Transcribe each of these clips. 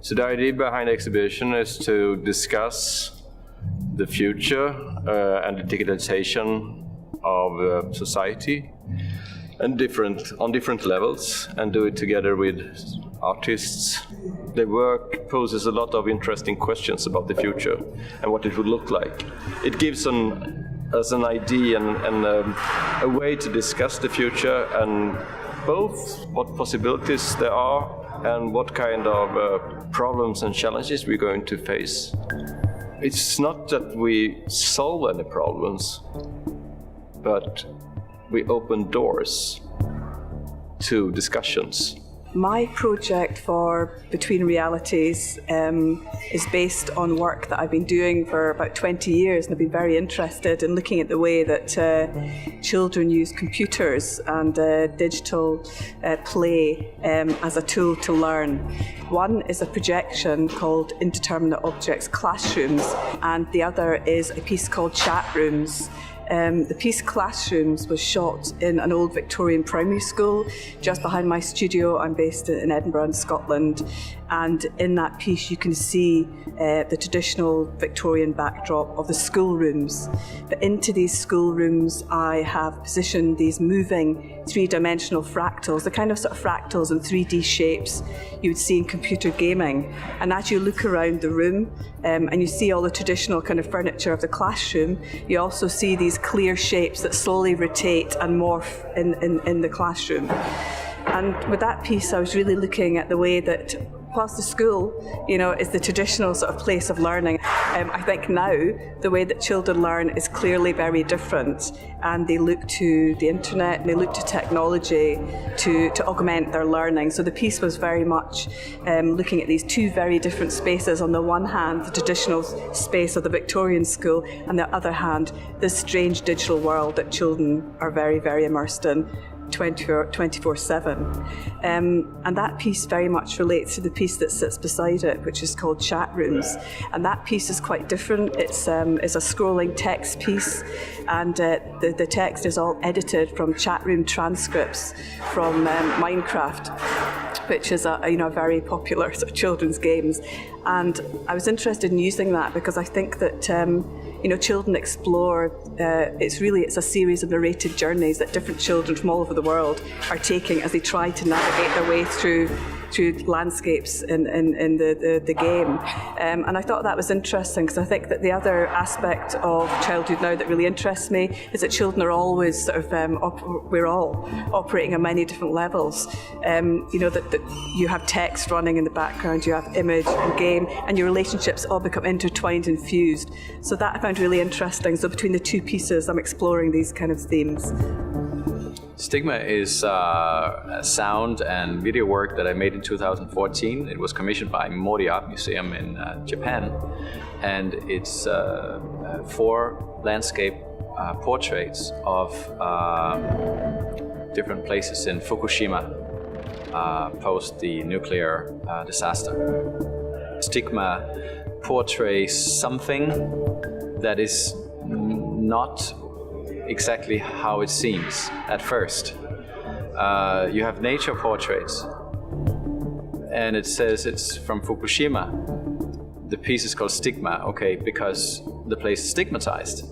So the idea behind the exhibition is to discuss the future and the digitalization of society and on different levels, and do it together with artists. Their work poses a lot of interesting questions about the future and what it would look like. It gives us an idea and a way to discuss the future, and both what possibilities there are and what kind of problems and challenges we're going to face. It's not that we solve any problems, but we open doors to discussions. My project for Between Realities is based on work that I've been doing for about 20 years, and I've been very interested in looking at the way that children use computers and digital play as a tool to learn. One is a projection called Indeterminate Objects Classrooms, and the other is a piece called Chat Rooms. The piece Classrooms was shot in an old Victorian primary school just behind my studio. I'm based in Edinburgh in Scotland, and in that piece you can see the traditional Victorian backdrop of the schoolrooms. But into these schoolrooms I have positioned these moving three-dimensional fractals, the kind of sort of fractals and 3D shapes you would see in computer gaming. And as you look around the room and you see all the traditional kind of furniture of the classroom, you also see these clear shapes that slowly rotate and morph in the classroom. And with that piece I was really looking at the way that whilst the school, is the traditional sort of place of learning, I think now the way that children learn is clearly very different, and they look to the internet and they look to technology to augment their learning. So the piece was very much looking at these two very different spaces. On the one hand, the traditional space of the Victorian school, and on the other hand, this strange digital world that children are very, very immersed in 24/7. And that piece very much relates to the piece that sits beside it, which is called Chat Rooms. And that piece is quite different. It's a scrolling text piece, and the text is all edited from chat room transcripts from Minecraft, which is a very popular sort of children's games. And I was interested in using that because I think that children explore. It's a series of narrated journeys that different children from all over the world are taking as they try to navigate their way through landscapes in the game. And I thought that was interesting because I think that the other aspect of childhood now that really interests me is that children are always sort of, we're all operating on many different levels. That you have text running in the background, you have image and game, and your relationships all become intertwined and fused. So that I found really interesting. So between the two pieces, I'm exploring these kind of themes. Stigma is a sound and video work that I made in 2014. It was commissioned by Mori Art Museum in Japan, and it's 4 landscape portraits of different places in Fukushima post the nuclear disaster. Stigma portrays something that is not exactly how it seems at first. You have nature portraits, and it says it's from Fukushima. The piece is called Stigma, because the place is stigmatized.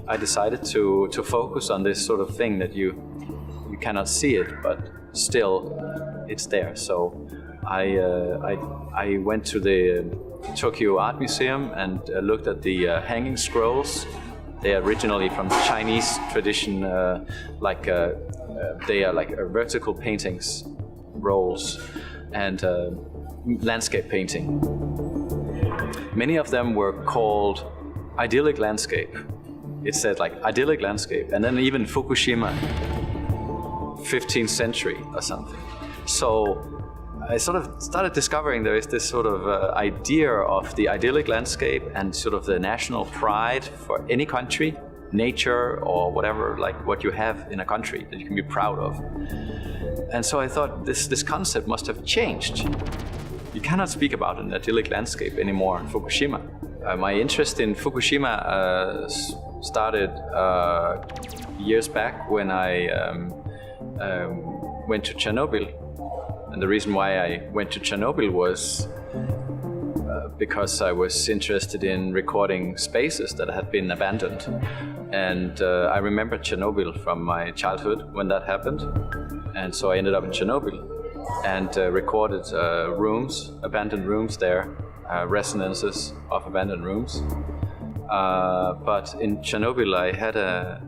I decided to focus on this sort of thing that you cannot see it, but still it's there. So I went to the Tokyo Art Museum and looked at the hanging scrolls. They are originally from Chinese tradition, they are like vertical paintings, rolls, and landscape painting. Many of them were called idyllic landscape. It said like idyllic landscape, and then even Fukushima, 15th century or something. So I sort of started discovering there is this sort of idea of the idyllic landscape and sort of the national pride for any country, nature or whatever, like what you have in a country that you can be proud of. And so I thought this concept must have changed. You cannot speak about an idyllic landscape anymore in Fukushima. My interest in Fukushima started years back when I went to Chernobyl. And the reason why I went to Chernobyl was because I was interested in recording spaces that had been abandoned. And I remember Chernobyl from my childhood when that happened. And so I ended up in Chernobyl and recorded rooms, abandoned rooms there, resonances of abandoned rooms. But in Chernobyl I had a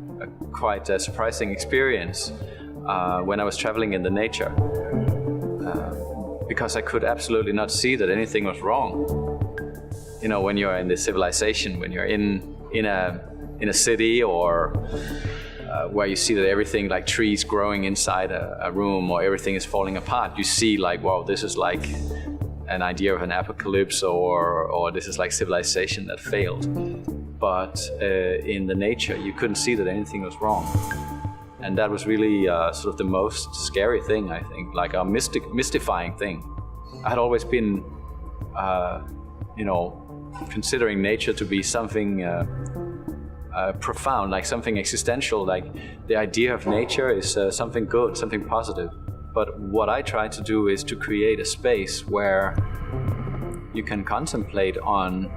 quite surprising experience when I was traveling in the nature. Because I could absolutely not see that anything was wrong. You know, when you're in the civilization, when you're in a city or where you see that everything, like trees growing inside a room, or everything is falling apart, you see like, wow, this is like an idea of an apocalypse, or this is like civilization that failed. But in the nature, you couldn't see that anything was wrong. And that was really sort of the most scary thing, I think, like a mystifying thing. I had always been, considering nature to be something profound, like something existential, like the idea of nature is something good, something positive. But what I try to do is to create a space where you can contemplate on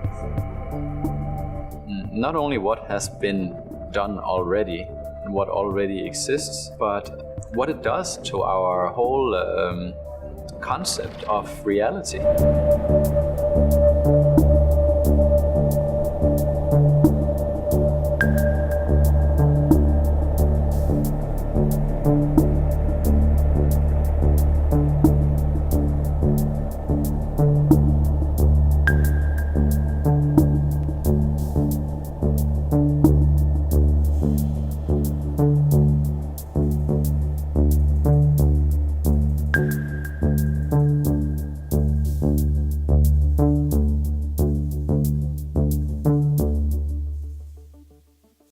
not only what has been done already, and what already exists, but what it does to our whole concept of reality.